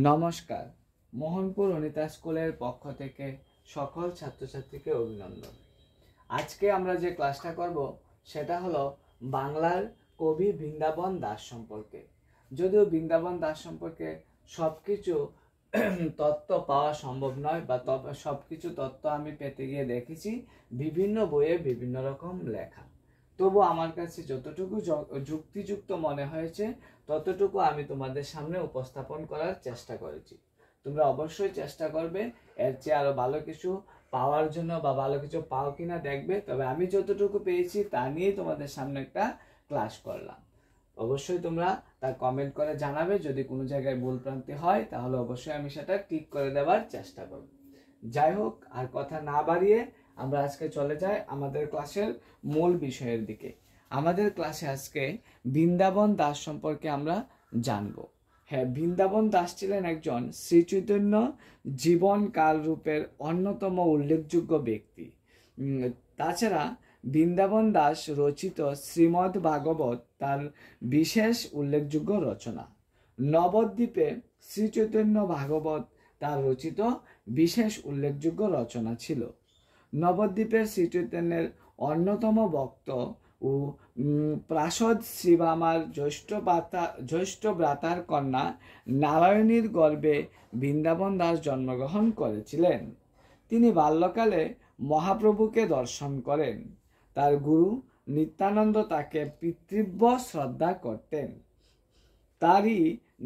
নমস্কার। মোহনপুর অনিতা স্কুলের পক্ষ থেকে সকল ছাত্রছাত্রীকে অভিনন্দন। আজকে আমরা যে ক্লাসটা করব সেটা হলো বাংলার কবি বৃন্দাবন দাস সম্পর্কে। যদিও বৃন্দাবন দাস সম্পর্কে সবকিছু তত্ত্ব পাওয়া সম্ভব নয় বা সবকিছু তত্ত্ব আমি পেতে গিয়ে দেখেছি বিভিন্ন বইয়ে বিভিন্ন রকম লেখা, তবু আমার কাছে যতটুকু যুক্তিযুক্ত মনে হয়েছে ততটুকু আমি তোমাদের সামনে উপস্থাপন করার চেষ্টা করেছি। তোমরা অবশ্যই চেষ্টা করবে এর চেয়ে আরো ভালো কিছু পাওয়ার জন্য বা ভালো কিছু পাও কিনা দেখবে। তবে আমি যতটুকু পেয়েছি তা নিয়েই তোমাদের সামনে একটা ক্লাস করলাম। অবশ্যই তোমরা তা কমেন্ট করে জানাবে। যদি কোনো জায়গায় ভুল ভ্রান্তি হয় তাহলে অবশ্যই আমি সেটা ঠিক করে দেওয়ার চেষ্টা করব। যাই হোক, আর কথা না বাড়িয়ে আমরা আজকে চলে যাই আমাদের ক্লাসের মূল বিষয়ের দিকে। আমাদের ক্লাসে আজকে বৃন্দাবন দাস সম্পর্কে আমরা জানব। হ্যাঁ, বৃন্দাবন দাস ছিলেন একজন শ্রী চৈতন্য জীবন কাল রূপের অন্যতম উল্লেখযোগ্য ব্যক্তি। তাছাড়া বৃন্দাবন দাস রচিত শ্রীমদ্ ভাগবত তার বিশেষ উল্লেখযোগ্য রচনা। নবদ্বীপে শ্রী চৈতন্য ভাগবত তার রচিত বিশেষ উল্লেখযোগ্য রচনা ছিল। নবদ্বীপের শ্রী চৈতন্যের অন্যতম ভক্ত ও প্রাসদ শ্রীবামার জ্যৈষ্ঠ ভ্রাতার কন্যা নারায়ণীর গর্ভে বৃন্দাবন দাস জন্মগ্রহণ করেছিলেন। তিনি বাল্যকালে মহাপ্রভুকে দর্শন করেন। তার গুরু নিত্যানন্দ তাকে পিতৃব্য শ্রদ্ধা করতেন। তারই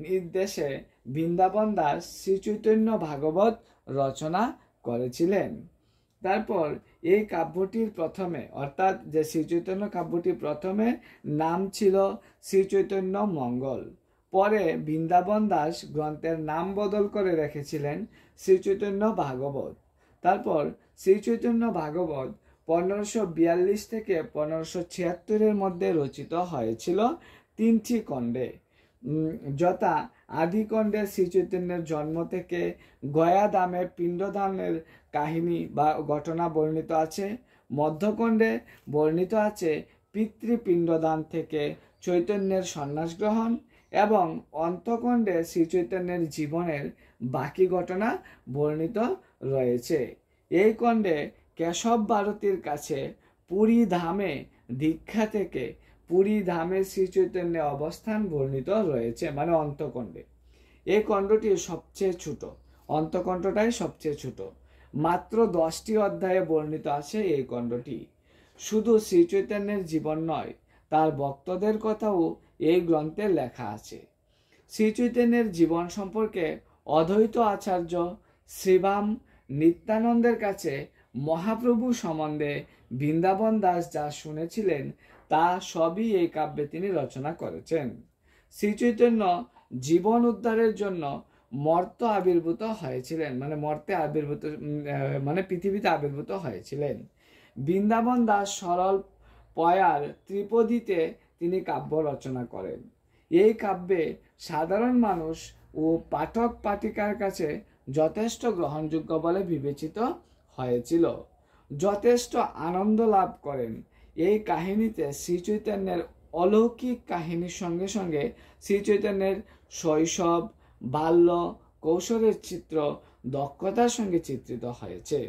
নির্দেশে বৃন্দাবন দাস শ্রী চৈতন্য ভাগবত রচনা করেছিলেন। তারপর এই কাব্যটির প্রথমে, অর্থাৎ যে শ্রী চৈতন্য কাব্যটির প্রথমে নাম ছিল শ্রী চৈতন্য মঙ্গল। পরে বৃন্দাবন দাস গ্রন্থের নাম বদল করে রেখেছিলেন শ্রী চৈতন্য ভাগবত। তারপর শ্রী চৈতন্য ভাগবত 1542 থেকে 1576 মধ্যে রচিত হয়েছিল 3টি খণ্ডে, যথা আদিখণ্ডে শ্রী চৈতন্যের জন্ম থেকে গয়াধামে পিণ্ডদানের কাহিনী বা ঘটনা বর্ণিত আছে। মধ্যখণ্ডে বর্ণিত আছে পিতৃপিণ্ডদান থেকে চৈতন্যের সন্ন্যাস গ্রহণ, এবং অন্তখণ্ডে শ্রী চৈতন্যের জীবনের বাকি ঘটনা বর্ণিত রয়েছে। এই খণ্ডে কেশব ভারতীর কাছে পুরী ধামে দীক্ষা থেকে পুরী ধামে শ্রী চৈতন্যের অবস্থান বর্ণিত রয়েছে, মানে অন্তখণ্ডে। এই খণ্ডটি সবচেয়ে ছোট, অন্তখণ্ডটাই সবচেয়ে ছোট। মাত্র 10টি অধ্যায়ে বর্ণিত আছে এই খণ্ডটি। শুধু শ্রী চৈতন্যের জীবন নয়, তার ভক্তদের কথাও এই গ্রন্থে লেখা আছে। শ্রী চৈতন্যের জীবন সম্পর্কে অদ্বৈত আচার্য শ্রীবাম নিত্যানন্দের কাছে মহাপ্রভু সম্বন্ধে বৃন্দাবন দাস যা শুনেছিলেন তা সবই এই কাব্যে তিনি রচনা করেছেন। শ্রী চৈতন্য জীবন উদ্ধারের জন্য মর্ত আবির্ভূত হয়েছিলেন, মানে পৃথিবীতে আবির্ভূত হয়েছিলেন। বৃন্দাবন দাস সরল পয়ার ত্রিপদীতে তিনি কাব্য রচনা করেন। এই কাব্যে সাধারণ মানুষ ও পাঠক পাঠিকার কাছে যথেষ্ট গ্রহণযোগ্য বলে বিবেচিত হয়েছিল। যথেষ্ট আনন্দ লাভ করেন। এই কাহিনীতে শ্রী চৈতন্যের অলৌকিক কাহিনীর সঙ্গে সঙ্গে শ্রী চৈতন্যের শৈশব, বাল্য, কৌশলের চিত্র দক্ষতার সঙ্গে চিত্রিত হয়েছে।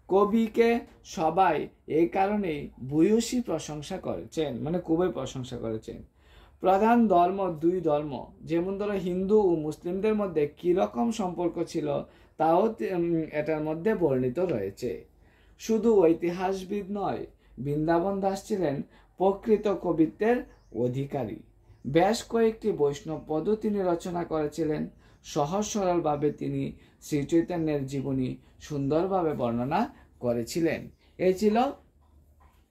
কবিকে সবাই এই কারণেই ভূয়সী প্রশংসা করেছেন, মানে খুবই প্রশংসা করেছেন। প্রধান ধর্ম, দুই ধর্ম, যেমন ধরো হিন্দু ও মুসলিমদের মধ্যে কিরকম সম্পর্ক ছিল তাও এটার মধ্যে বর্ণিত রয়েছে। শুধু ঐতিহাসবিদ নয়, বৃন্দাবন দাস ছিলেন প্রকৃত কবিত্বের অধিকারী। বেশ কয়েকটি বৈষ্ণব পদও তিনি রচনা করেছিলেন। সহজ সরলভাবে তিনি শ্রী চৈতন্যের জীবনী সুন্দরভাবে বর্ণনা করেছিলেন। এই ছিল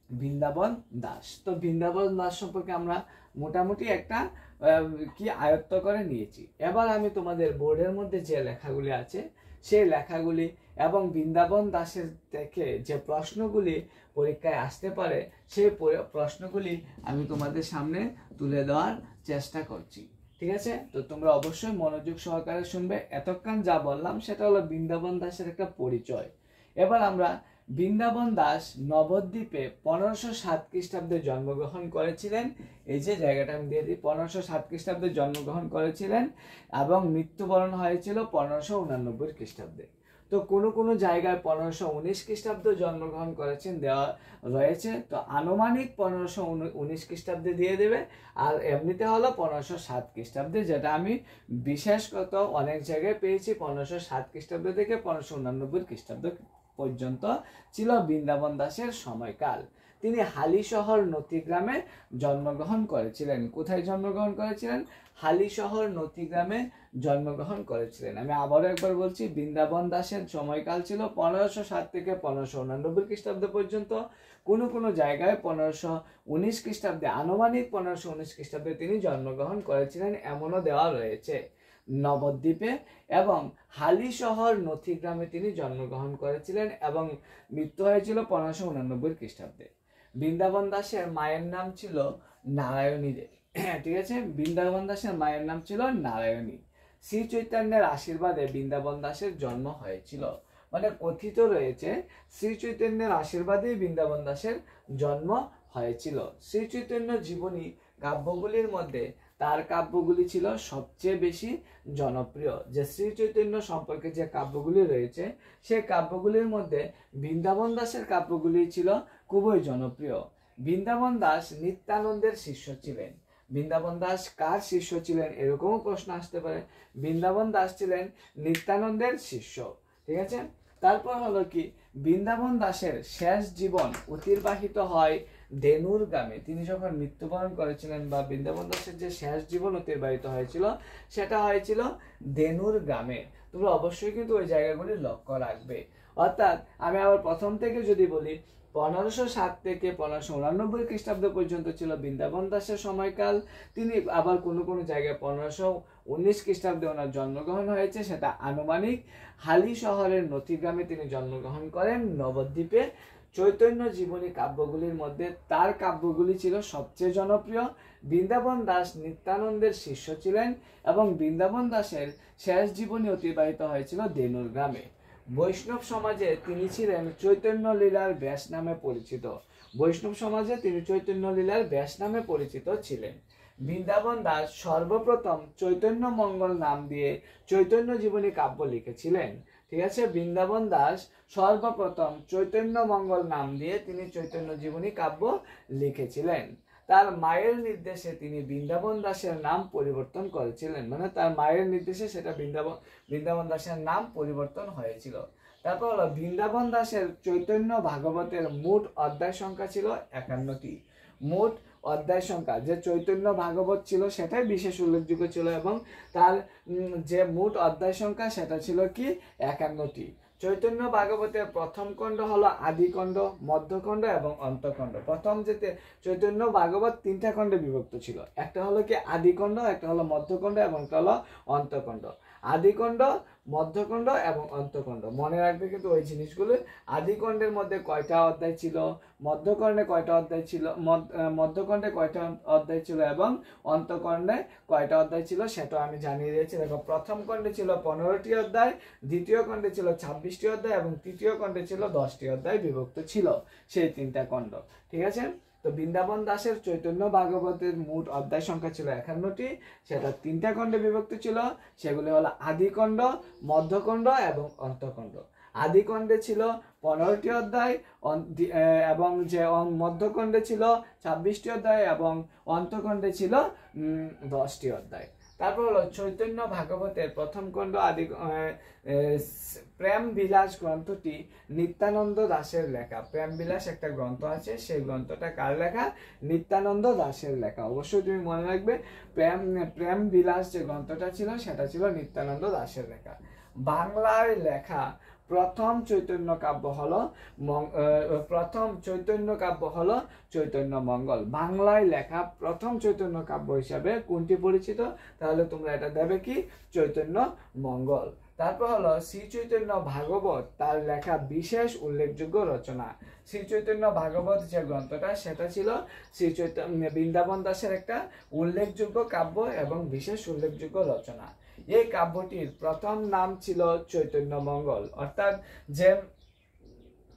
বৃন্দাবন দাস। তো বৃন্দাবন দাস সম্পর্কে আমরা মোটামুটি একটা কি আয়ত্ত করে নিয়েছি। এবার আমি তোমাদের বোর্ডের মধ্যে যে লেখাগুলি আছে সেই লেখাগুলি এবং বৃন্দাবন দাসের থেকে যে প্রশ্নগুলি পরীক্ষায় আসতে পারে সেই প্রশ্নগুলি আমি তোমাদের সামনে তুলে দেওয়ার চেষ্টা করছি। ঠিক আছে? তো তোমরা অবশ্যই মনোযোগ সহকারে শুনবে। এতক্ষণ যা বললাম সেটা হলো বৃন্দাবন দাসের একটা পরিচয়। এবার আমরা বৃন্দাবন দাস নবদ্বীপে 1507 খ্রিস্টাব্দে জন্মগ্রহণ করেছিলেন। এই যে জায়গাটা আমি দিয়ে দিই, 1507 খ্রিস্টাব্দে জন্মগ্রহণ করেছিলেন এবং মৃত্যুবরণ হয়েছিল 1589 খ্রিস্টাব্দে। তো কোনো জায়গায় 1519 খ্রিস্টাব্দে জন্মগ্রহণ করেছেন দেওয়া রয়েছে, তো আনুমানিক 1519 খ্রিস্টাব্দে দিয়ে দেবে। আর এমনিতে হলো 1507 খ্রিস্টাব্দে, যেটা আমি বিশেষত অনেক জায়গায় পেয়েছি 1507 খ্রিস্টাব্দ থেকে 1589 খ্রিস্টাব্দ পর্যন্ত ছিল বৃন্দাবন দাসের সময়কাল। তিনি হালিশহর নতিগ্রামে জন্মগ্রহণ করেছিলেন। কোথায় জন্মগ্রহণ করেছিলেন? হালিশহর নতিগ্রামে জন্মগ্রহণ করেছিলেন। আমি আবারও একবার বলছি, বৃন্দাবন দাসের সময়কাল ছিল 1507 থেকে 1589 খ্রিস্টাব্দ পর্যন্ত। কোনো জায়গায় 1519 খ্রিস্টাব্দে, আনুমানিক 1519 খ্রিস্টাব্দে তিনি জন্মগ্রহণ করেছিলেন এমনও দেওয়া রয়েছে নবদ্বীপে, এবং হালিশহর নথিগ্রামে তিনি জন্মগ্রহণ করেছিলেন এবং মৃত্যু হয়েছিল 1589 খ্রিস্টাব্দে। বৃন্দাবন দাসের মায়ের নাম ছিল নারায়ণী দেবী। ঠিক আছে, বৃন্দাবন দাসের মায়ের নাম ছিল নারায়ণী। শ্রী চৈতন্যের আশীর্বাদে বৃন্দাবন দাসের জন্ম হয়েছিল। মানে কথিত রয়েছে শ্রী চৈতন্যের আশীর্বাদেই বৃন্দাবন দাসের জন্ম হয়েছিল। শ্রী চৈতন্য জীবনী কাব্যগুলির মধ্যে তার কাব্যগুলি ছিল সবচেয়ে বেশি জনপ্রিয়। যে শ্রী চৈতন্য সম্পর্কে যে কাব্যগুলি রয়েছে, সেই কাব্যগুলির মধ্যে বৃন্দাবন দাসের কাব্যগুলি ছিল খুবই জনপ্রিয়। বৃন্দাবন দাস নিত্যানন্দের শিষ্য ছিলেন। বৃন্দাবন দাস কার শিষ্য ছিলেন, এরকমও প্রশ্ন আসতে পারে। বৃন্দাবন দাস ছিলেন নিত্যানন্দের শিষ্য। ঠিক আছে, তারপর হলো কি, বৃন্দাবন দাসের শেষ জীবন অতিবাহিত হয় ধেনুর গ্রামে। তিনি যখন মৃত্যুবরণ করেছিলেন, বা বৃন্দাবন দাসের যে শেষ জীবন অতিবাহিত হয়েছিল, সেটা হয়েছিল ধেনুর গ্রামে। তোমরা অবশ্যই কিন্তু ওই জায়গাগুলি লক্ষ্য রাখবে। অর্থাৎ আমি আবার প্রথম থেকে যদি বলি, 1507 থেকে 1589 খ্রিস্টাব্দ পর্যন্ত ছিল বৃন্দাবন দাসের সময়কাল। তিনি আবার কোনো জায়গায় 1519 খ্রিস্টাব্দে ওনার জন্মগ্রহণ হয়েছে, সেটা আনুমানিক। হালি শহরের নথিগ্রামে তিনি জন্মগ্রহণ করেন নবদ্বীপে। চৈতন্য জীবনী কাব্যগুলির মধ্যে তার কাব্যগুলি ছিল সবচেয়ে জনপ্রিয়। বৃন্দাবন দাস নিত্যানন্দের শিষ্য ছিলেন এবং বৃন্দাবন দাসের শেষ জীবনী অতিবাহিত হয়েছিল ধেনুর গ্রামে। বৈষ্ণব সমাজে তিনি ছিলেন চৈতন্য লীলার ব্যাস নামে পরিচিত। বৈষ্ণব সমাজে তিনি চৈতন্য লীলার ব্যাস নামে পরিচিত ছিলেন। বৃন্দাবন দাস সর্বপ্রথম চৈতন্য মঙ্গল নাম দিয়ে চৈতন্য জীবনী কাব্য লিখেছিলেন। ঠিক আছে, বৃন্দাবন দাস সর্বপ্রথম চৈতন্য মঙ্গল নাম দিয়ে তিনি চৈতন্য জীবনী কাব্য লিখেছিলেন। তার মায়ের নির্দেশে তিনি বৃন্দাবন দাসের নাম পরিবর্তন করেছিলেন। মানে তার মায়ের নির্দেশে সেটা বৃন্দাবন দাসের নাম পরিবর্তন হয়েছিল। তারপর হলো, বৃন্দাবন দাসের চৈতন্য ভাগবতের মোট অধ্যায় সংখ্যা ছিল 51টি। মোট অধ্যায় সংখ্যা যে চৈতন্য ভাগবত ছিল সেটাই বিশেষ উল্লেখযোগ্য ছিল, এবং তার যে মোট অধ্যায় সংখ্যা সেটা ছিল কি 51টি। চৈতন্য ভাগবতের প্রথম খণ্ড হলো আদিখণ্ড, মধ্যখণ্ড এবং অন্তখণ্ড। প্রথম যেতে চৈতন্য ভাগবত 3টা খণ্ডে বিভক্ত ছিল। একটা হলো কি আদিখণ্ড, একটা হলো মধ্যখণ্ড এবং একটা হলো অন্তখণ্ড। আদিখণ্ড, মধ্যখণ্ড এবং অন্তখণ্ড মনে রাখবে কিন্তু ওই জিনিসগুলো। আদিখণ্ডের মধ্যে কয়টা অধ্যায় ছিল, মধ্যখণ্ডে কয়টা অধ্যায় ছিল, মধ্যখণ্ডে কয়টা অধ্যায় ছিল এবং অন্তখণ্ডে কয়টা অধ্যায় ছিল সেটা আমি জানিয়ে দিয়েছি। দেখো, প্রথম খণ্ডে ছিল 15টি অধ্যায়, দ্বিতীয় খণ্ডে ছিল 26টি অধ্যায় এবং তৃতীয় খণ্ডে ছিল 10টি অধ্যায় বিভক্ত ছিল সেই 3টা খণ্ড। ঠিক আছে, তো বৃন্দাবন দাসের চৈতন্য ভাগবতের মোট অধ্যায় সংখ্যা ছিল 51টি। সেটা 3টা খণ্ডে বিভক্ত ছিল। সেগুলি হলো আদিখণ্ড, মধ্যখণ্ড এবং অন্তখণ্ড। আদিখণ্ডে ছিল 15টি অধ্যায় এবং যে মধ্যখণ্ডে ছিল 26টি অধ্যায় এবং অন্তখণ্ডে ছিল 10টি অধ্যায়। তারপর হলো চৈতন্য ভাগবতের প্রথম খণ্ড প্রেম বিলাস গ্রন্থটি নিত্যানন্দ দাসের লেখা। প্রেম বিলাস একটা গ্রন্থ আছে, সেই গ্রন্থটা কার লেখা? নিত্যানন্দ দাসের লেখা। অবশ্যই তুমি মনে রাখবে, প্রেম বিলাস যে গ্রন্থটা ছিল সেটা ছিল নিত্যানন্দ দাসের লেখা। বাংলায় লেখা প্রথম চৈতন্য কাব্য হলো চৈতন্য মঙ্গল। বাংলায় লেখা প্রথম চৈতন্য কাব্য হিসাবে কোনটি পরিচিত? তাহলে তোমরা এটা দেবে কি? চৈতন্য মঙ্গল। তারপর হলো শ্রী চৈতন্য ভাগবত, তার লেখা বিশেষ উল্লেখযোগ্য রচনা। শ্রী চৈতন্য ভাগবত যে গ্রন্থটা সেটা ছিল বৃন্দাবন দাসের একটা উল্লেখযোগ্য কাব্য এবং বিশেষ উল্লেখযোগ্য রচনা। এই কাব্যটির প্রথম নাম ছিল চৈতন্য মঙ্গল। অর্থাৎ যে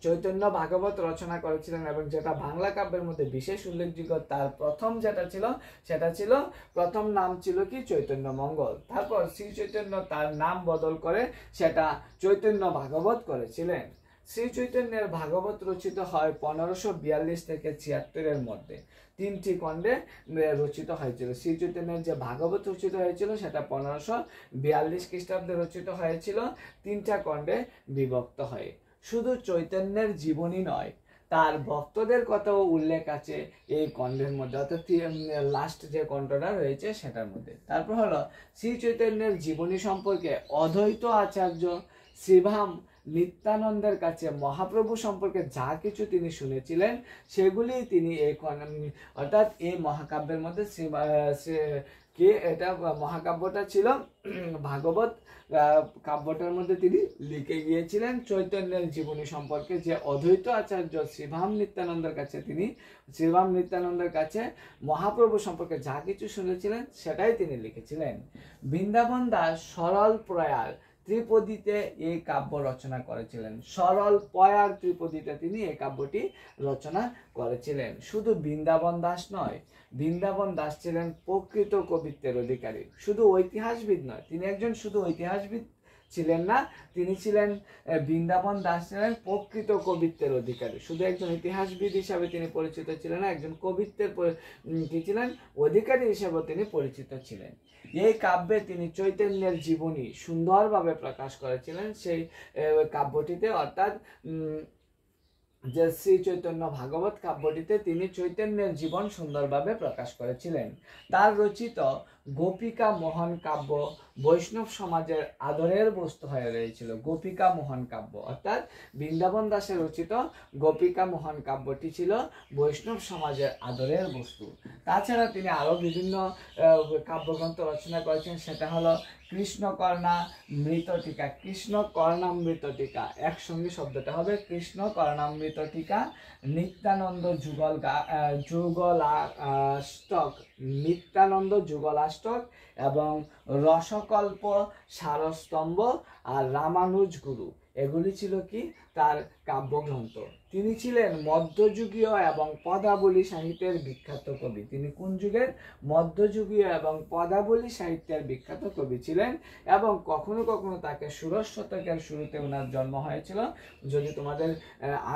চৈতন্য ভাগবত রচনা করেছিলেন এবং যেটা বাংলা কাব্যের মধ্যে বিশেষ উল্লেখযোগ্য, তার প্রথম যেটা ছিল সেটা ছিল, প্রথম নাম ছিল কি চৈতন্য মঙ্গল। তারপর শ্রী চৈতন্য তার নাম বদল করে সেটা চৈতন্য ভাগবত করেছিলেন। শ্রী চৈতন্যের ভাগবত রচিত হয় 1542 থেকে 76-এর মধ্যে, 3টি খণ্ডে রচিত হয়েছিল। শ্রী চৈতন্যের যে ভাগবত রচিত হয়েছিল সেটা 1542 খ্রিস্টাব্দে রচিত হয়েছিল, 3টা খণ্ডে বিভক্ত হয়ে। শুধু চৈতন্যের জীবনী নয়, তার ভক্তদের কথাও উল্লেখ আছে এই খণ্ডের মধ্যে, অর্থাৎ লাস্ট যে খণ্ডটা রয়েছে সেটার মধ্যে। তারপর হলো শ্রী চৈতন্যের জীবনী সম্পর্কে অদ্বৈত আচার্য শ্রীভাম নিত্যানন্দের কাছে মহাপ্রভু সম্পর্কে যা কিছু তিনি শুনেছিলেন সেগুলি তিনি এই অর্থাৎ এই মহাকাব্যের মধ্যে কি এটা মহাকাব্যটা ছিল ভাগবত কাব্যটার মধ্যে তিনি লিখে গিয়েছিলেন চৈতন্যের জীবনী সম্পর্কে, যে অদ্বৈত আচার্য শ্রীভাম নিত্যানন্দের কাছে মহাপ্রভু সম্পর্কে যা কিছু শুনেছিলেন সেটাই তিনি লিখেছিলেন। বৃন্দাবন দাস সরল প্রয়ার ত্রিপদীতে এই কাব্য রচনা করেছিলেন। সরল পয়ার ত্রিপদীতে তিনি এই কাব্যটি রচনা করেছিলেন। শুধু বৃন্দাবন দাস নয়, বৃন্দাবন দাস ছিলেন প্রকৃত কবিত্বের অধিকারী। শুধু ঐতিহাসবিদ নয়, তিনি একজন শুধু ঐতিহাসবিদ ছিলেন না, তিনি ছিলেন, বৃন্দাবন দাস ছিলেন প্রকৃত কবিত্বের অধিকারী। শুধু একজন ইতিহাসবিদ হিসাবে তিনি পরিচিত ছিলেন না, একজন কবিত্বের কি ছিলেন, অধিকারী হিসাবে তিনি পরিচিত ছিলেন। এই কাব্যে তিনি চৈতন্যের জীবনী সুন্দরভাবে প্রকাশ করেছিলেন সেই কাব্যটিতে, অর্থাৎ যে শ্রী চৈতন্য ভাগবত কাব্যটিতে তিনি চৈতন্যের জীবন সুন্দরভাবে প্রকাশ করেছিলেন। তার রচিত গোপিকা মোহন কাব্য বৈষ্ণব সমাজের আদরের বস্তু হয়ে রয়েছিল। গোপিকা মোহন কাব্য অর্থাৎ বৃন্দাবন দাসের রচিত গোপিকা মোহন কাব্যটি ছিল বৈষ্ণব সমাজের আদরের বস্তু। তাছাড়া তিনি আরো বিভিন্ন কাব্যগ্রন্থ রচনা করেছেন, সেটা হলো কৃষ্ণকর্ণা মৃত টিকা। কৃষ্ণকর্ণামৃত টিকা, একসঙ্গে শব্দটা হবে কৃষ্ণকর্ণামৃত টিকা, নিত্যানন্দ যুগলাষ্টক, নিত্যানন্দ যুগলাষ্টক এবং রসকল্প সারস্তম্ভ আর রামানুজ গুরু, এগুলি ছিল কি তার কাব্যগ্রন্থ। তিনি ছিলেন মধ্যযুগীয় এবং পদাবলী সাহিত্যের বিখ্যাত কবি। তিনি কোন যুগের? মধ্যযুগীয় এবং পদাবলী সাহিত্যের বিখ্যাত কবি ছিলেন এবং কখনো কখনো তাকে ষোড়শ শতকের শুরুতে ওনার জন্ম হয়েছিল। যদি তোমাদের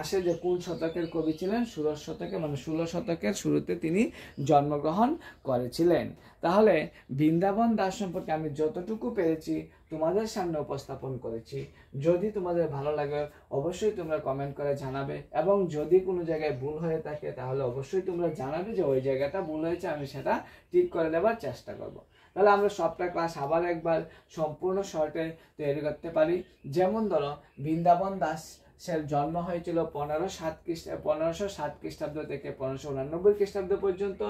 আসে যে কোন শতকের কবি ছিলেন, ষোড়শ শতকে, মানে 16 শতকের শুরুতে তিনি জন্মগ্রহণ করেছিলেন। তাহলে বৃন্দাবন দাস সম্পর্কে আমি যতটুকু পেরেছি তোমাদের সামনে উপস্থাপন করেছি। যদি তোমাদের ভালো লাগে অবশ্যই তোমরা কমেন্ট করে জানাবে, এবং যদি কোনো জায়গায় ভুল হয়ে থাকে তাহলে অবশ্যই তোমরা জানাবে যে ওই জায়গাটা ভুল হয়েছে, আমি সেটা ঠিক করে দেওয়ার চেষ্টা করব। তাহলে আমরা সবটা ক্লাস আবার একবার সম্পূর্ণ শর্টে তৈরি করতে পারি। যেমন ধরো, বৃন্দাবন দাস জন্ম হয়েছিল 1507 খ্রিস্টাব্দ থেকে 1589 খ্রিস্টাব্দ পর্যন্ত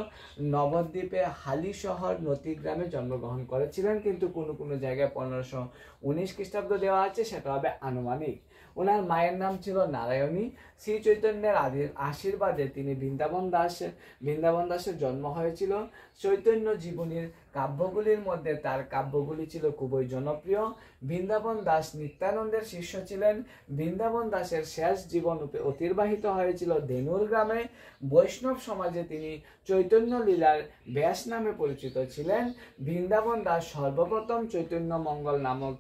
নবদ্বীপে হালি শহর নতিগ্রামে জন্মগ্রহণ করেছিলেন, কিন্তু কোনো কোনো জায়গায় 1519 খ্রিস্টাব্দ দেওয়া আছে, সেটা হবে আনুমানিক। ওনার মায়ের নাম ছিল নারায়ণী। শ্রী চৈতন্যের আশীর্বাদে তিনি বৃন্দাবন দাসের জন্ম হয়েছিল। চৈতন্য জীবনীর কাব্যগুলির মধ্যে তার কাব্যগুলি ছিল খুবই জনপ্রিয়। বৃন্দাবন দাস নিত্যানন্দের শিষ্য ছিলেন। বৃন্দাবন দাসের শেষ জীবন অতিবাহিত হয়েছিল ধেনুর গ্রামে। বৈষ্ণব সমাজে তিনি চৈতন্য লীলার ব্যাস নামে পরিচিত ছিলেন। বৃন্দাবন দাস সর্বপ্রথম চৈতন্য মঙ্গল নামক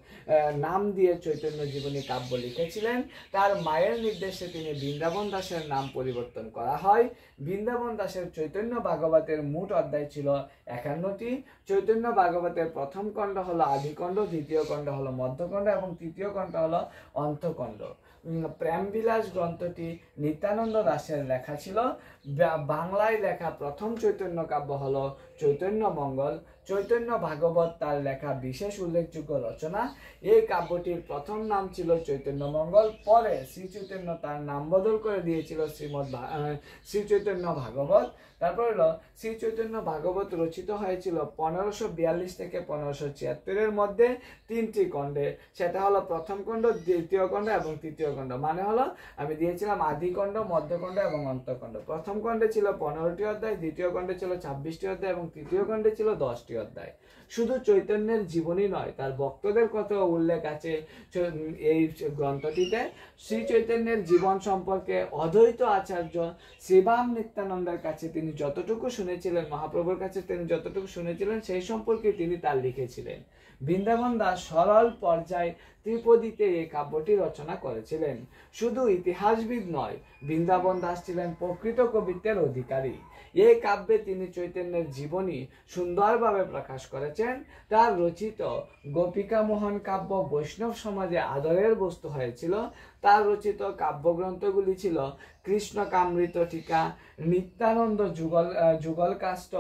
নাম দিয়ে চৈতন্য জীবনী কাব্য লিখেছিলেন। তার মায়ের নির্দেশে তিনি বৃন্দাবন দাসের নাম পরিবর্তন করা হয়। বৃন্দাবন দাসের চৈতন্য ভাগবতের মোট অধ্যায় ছিল 51টি। চৈতন্য ভাগবতের প্রথম খণ্ড হলো আদিখণ্ড, দ্বিতীয় খণ্ড হলো মধ্যখণ্ড এবং তৃতীয় খণ্ড হলো অন্তখণ্ড। প্রেমবিলাস গ্রন্থটি নিত্যানন্দ দাসের লেখা ছিল। বাংলায় লেখা প্রথম চৈতন্য কাব্য হলো চৈতন্য মঙ্গল। চৈতন্য ভাগবত তার লেখা বিশেষ উল্লেখযোগ্য রচনা। এই কাব্যটির প্রথম নাম ছিল চৈতন্য মঙ্গল, পরে শ্রী চৈতন্য তার নাম বদল করে দিয়েছিল শ্রী চৈতন্য ভাগবত। তারপর হলো শ্রী চৈতন্য ভাগবত রচিত হয়েছিল 1542 থেকে 1576 মধ্যে 3টি খণ্ডে। সেটা হলো প্রথম খণ্ড, দ্বিতীয় খণ্ড এবং তৃতীয় খণ্ড। মানে হলো আমি দিয়েছিলাম আদিখণ্ড, মধ্যখণ্ড এবং অন্তখণ্ড। প্রথম খণ্ডে ছিল 15টি অধ্যায়, দ্বিতীয় খণ্ডে ছিল 26টি অধ্যায় এবং তৃতীয় খণ্ডে ছিল 10টি অধ্যায়। শুধু চৈতন্যের জীবনী নয়, তার ভক্তদের কথা উল্লেখ আছে এই গ্রন্থটিতে। শ্রী চৈতন্যের জীবন সম্পর্কে অদ্বৈত আচার্য শ্রীবাম নিত্যানন্দের কাছে তিনি যতটুকু শুনেছিলেন, মহাপ্রভুর কাছে তিনি যতটুকু শুনেছিলেন, সেই সম্পর্কে তিনি তার লিখেছিলেন। বৃন্দাবন দাস সরল পর্যায় ত্রিপদীতে এই কাব্যটি রচনা করেছিলেন। শুধু ইতিহাসবিদ নয়, বৃন্দাবন দাস ছিলেন প্রকৃত কবিত্বের অধিকারী। এই কাব্যে তিনি চৈতন্যের জীবনী সুন্দরভাবে প্রকাশ করেছেন। তার রচিত গোপিকা মোহন কাব্য বৈষ্ণব সমাজে আদরের বস্তু হয়েছিল। তার রচিত কাব্যগ্রন্থগুলি ছিল কৃষ্ণ কামৃত টিকা, নিত্যানন্দ যুগল কাষ্ট,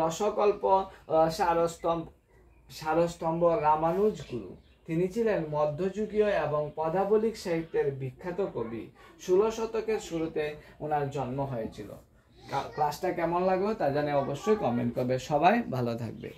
রসকল্প, সারস্তম্ভ, রামানুজ গুরু। তিনি ছিলেন মধ্যযুগীয় এবং পদাবলিক সাহিত্যের বিখ্যাত কবি। 16 শতকের শুরুতে ওনার জন্ম হয়েছিল। ক্লাসটা কেমন লাগলো তা জানে অবশ্যই কমেন্ট করবে। সবাই ভালো থাকবে।